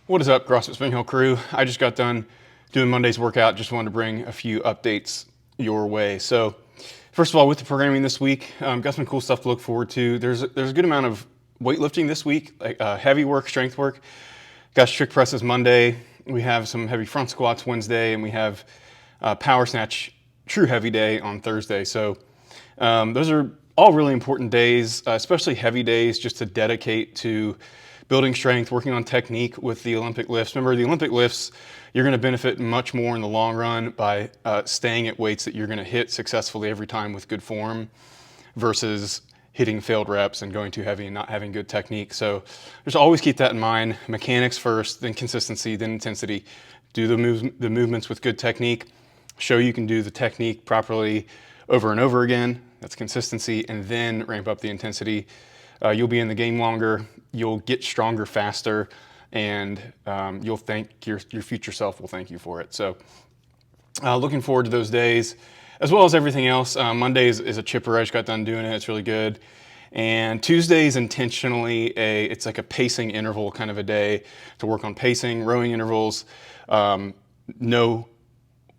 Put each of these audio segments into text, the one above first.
What is up, CrossFit Spring Hill crew? I just got done doing Monday's workout. Just wanted to bring a few updates your way. So, first of all, with the programming this week, got some cool stuff to look forward to. There's a good amount of weightlifting this week, like heavy work, strength work. Got strict presses Monday. We have some heavy front squats Wednesday, and we have power snatch true heavy day on Thursday. So, those are all really important days, especially heavy days, just to dedicate to building strength, working on technique with the Olympic lifts. Remember, the Olympic lifts, you're going to benefit much more in the long run by staying at weights that you're going to hit successfully every time with good form versus hitting failed reps and going too heavy and not having good technique. So just always keep that in mind. Mechanics first, then consistency, then intensity. Do the movements with good technique. Show you can do the technique properly over and over again. That's consistency, and then ramp up the intensity. You'll be in the game longer, you'll get stronger faster, and you'll thank your future self will thank you for it. So looking forward to those days, as well as everything else. Monday is a chipper. I just got done doing it. It's really good. And Tuesday is intentionally it's like a pacing interval kind of a day to work on pacing, rowing intervals, no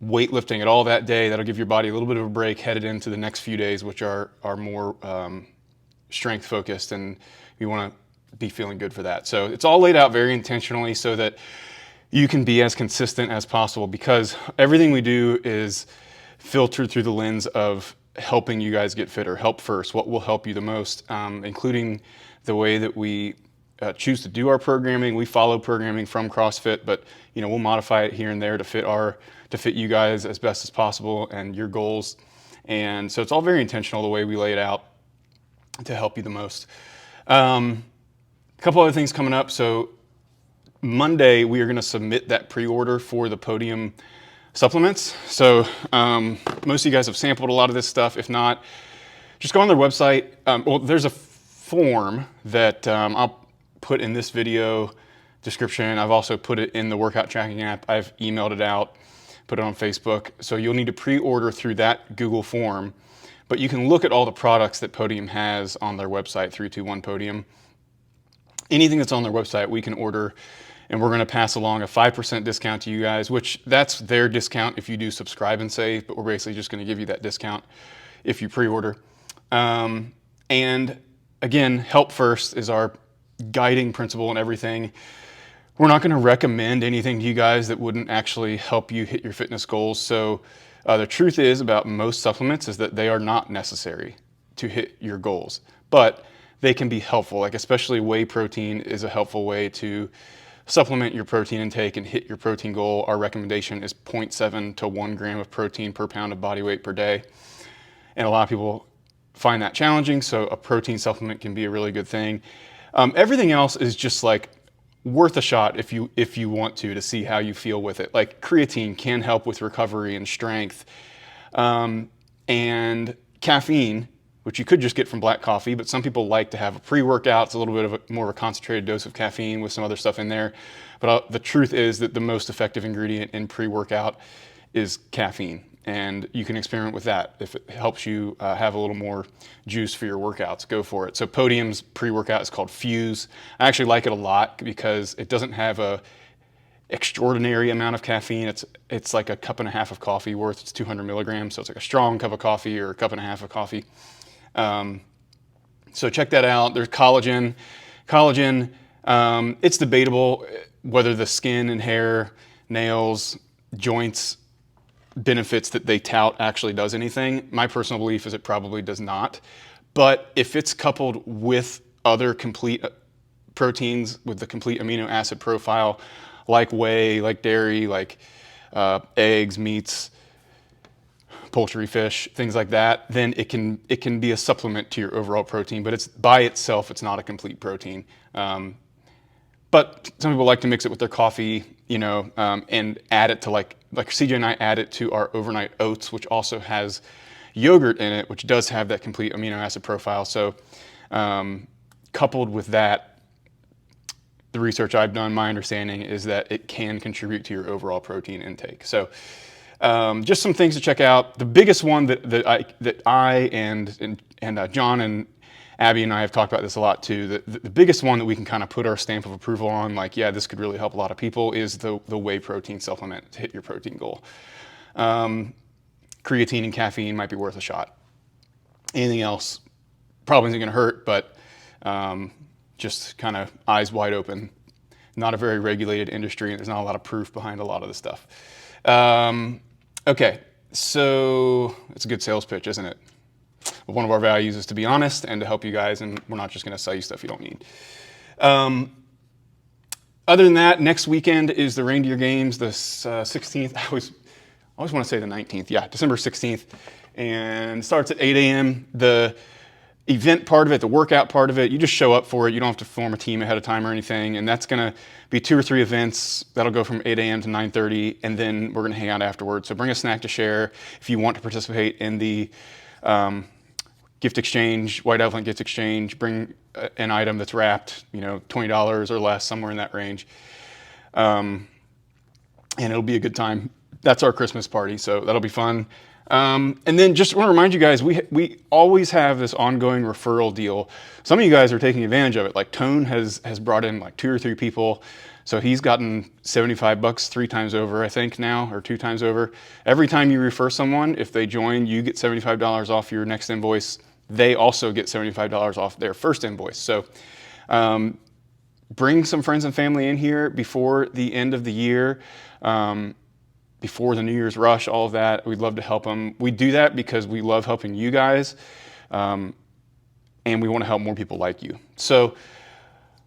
weightlifting at all that day. That'll give your body a little bit of a break headed into the next few days, which are more strength focused, and you want to be feeling good for that. So it's all laid out very intentionally so that you can be as consistent as possible, because everything we do is filtered through the lens of helping you guys get fitter. Help first, what will help you the most, including the way that we choose to do our programming. We follow programming from CrossFit, but we'll modify it here and there to fit you guys as best as possible and your goals. And so it's all very intentional the way we lay it out to help you the most. A couple other things coming up. So Monday, we are going to submit that pre-order for the Podium supplements. So most of you guys have sampled a lot of this stuff. If not, just go on their website. Well, there's a form that I'll put in this video description. I've also put it in the workout tracking app. I've emailed it out, put it on Facebook. So you'll need to pre-order through that Google form. But you can look at all the products that Podium has on their website, 321 Podium. Anything that's on their website, we can order, and we're going to pass along a 5% discount to you guys, which that's their discount if you do subscribe and save, but we're basically just going to give you that discount if you pre-order. And again, help first is our guiding principle in everything. We're not going to recommend anything to you guys that wouldn't actually help you hit your fitness goals. So the truth is about most supplements is that they are not necessary to hit your goals, but they can be helpful. Like especially whey protein is a helpful way to supplement your protein intake and hit your protein goal. Our recommendation is 0.7 to 1 gram of protein per pound of body weight per day. And a lot of people find that challenging, so a protein supplement can be a really good thing. Everything else is just like worth a shot if you want to see how you feel with it. Like creatine can help with recovery and strength, and caffeine, which you could just get from black coffee, but some people like to have a pre-workout. It's a little bit of more of a concentrated dose of caffeine with some other stuff in there. But the truth is that the most effective ingredient in pre-workout is caffeine, and you can experiment with that. If it helps you have a little more juice for your workouts, go for it. So Podium's pre-workout is called Fuse. I actually like it a lot because it doesn't have a extraordinary amount of caffeine. It's like a cup and a half of coffee worth. It's 200 milligrams, so it's like a strong cup of coffee or a cup and a half of coffee. So check that out. There's collagen. It's debatable whether the skin and hair, nails, joints benefits that they tout actually does anything. My personal belief is it probably does not. But if it's coupled with other complete proteins with the complete amino acid profile, like whey, like dairy, like eggs, meats, poultry, fish, things like that, then it can be a supplement to your overall protein, but it's by itself, it's not a complete protein. But some people like to mix it with their coffee, and add it to like CJ and I add it to our overnight oats, which also has yogurt in it, which does have that complete amino acid profile. So coupled with that, the research I've done, my understanding is that it can contribute to your overall protein intake. So just some things to check out. The biggest one that I and John Abby and I have talked about this a lot too. The biggest one that we can kind of put our stamp of approval on, like, yeah, this could really help a lot of people, is the whey protein supplement to hit your protein goal. Creatine and caffeine might be worth a shot. Anything else probably isn't going to hurt, but just kind of eyes wide open. Not a very regulated industry, and there's not a lot of proof behind a lot of the stuff. Okay, so it's a good sales pitch, isn't it? One of our values is to be honest and to help you guys, and we're not just going to sell you stuff you don't need. Other than that, next weekend is the Reindeer Games, the 16th. I always want to say the 19th. Yeah, December 16th. And it starts at 8 a.m. The event part of it, the workout part of it, you just show up for it. You don't have to form a team ahead of time or anything. And that's going to be 2 or 3 events. That'll go from 8 a.m. to 9:30, and then we're going to hang out afterwards. So bring a snack to share. If you want to participate in the gift exchange, White Elephant gift exchange, bring an item that's wrapped, $20 or less, somewhere in that range. And it'll be a good time. That's our Christmas party, so that'll be fun. And then just want to remind you guys, we always have this ongoing referral deal. Some of you guys are taking advantage of it. Like Tone has brought in like 2 or 3 people. So he's gotten $75 3 times over, I think now, or 2 times over. Every time you refer someone, if they join, you get $75 off your next invoice. They also get $75 off their first invoice. So bring some friends and family in here before the end of the year. Before the New Year's rush, all of that. We'd love to help them. We do that because we love helping you guys, and we want to help more people like you. So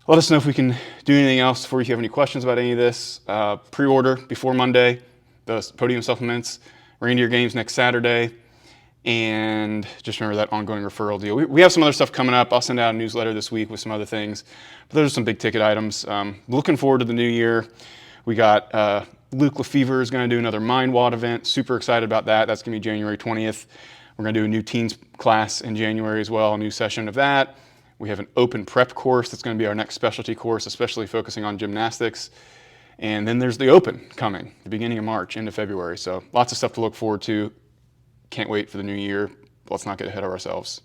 let us know if we can do anything else for you. If you have any questions about any of this, pre-order before Monday, the podium supplements, Reindeer Games next Saturday, and just remember that ongoing referral deal. We have some other stuff coming up. I'll send out a newsletter this week with some other things, but those are some big ticket items. Looking forward to the new year. We got Luke Lefevre is going to do another MindWOD event. Super excited about that. That's going to be January 20th. We're going to do a new teens class in January as well, a new session of that. We have an open prep course that's going to be our next specialty course, especially focusing on gymnastics. And then there's the open coming, the beginning of March into February. So lots of stuff to look forward to. Can't wait for the new year. Let's not get ahead of ourselves.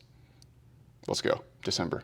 Let's go. December.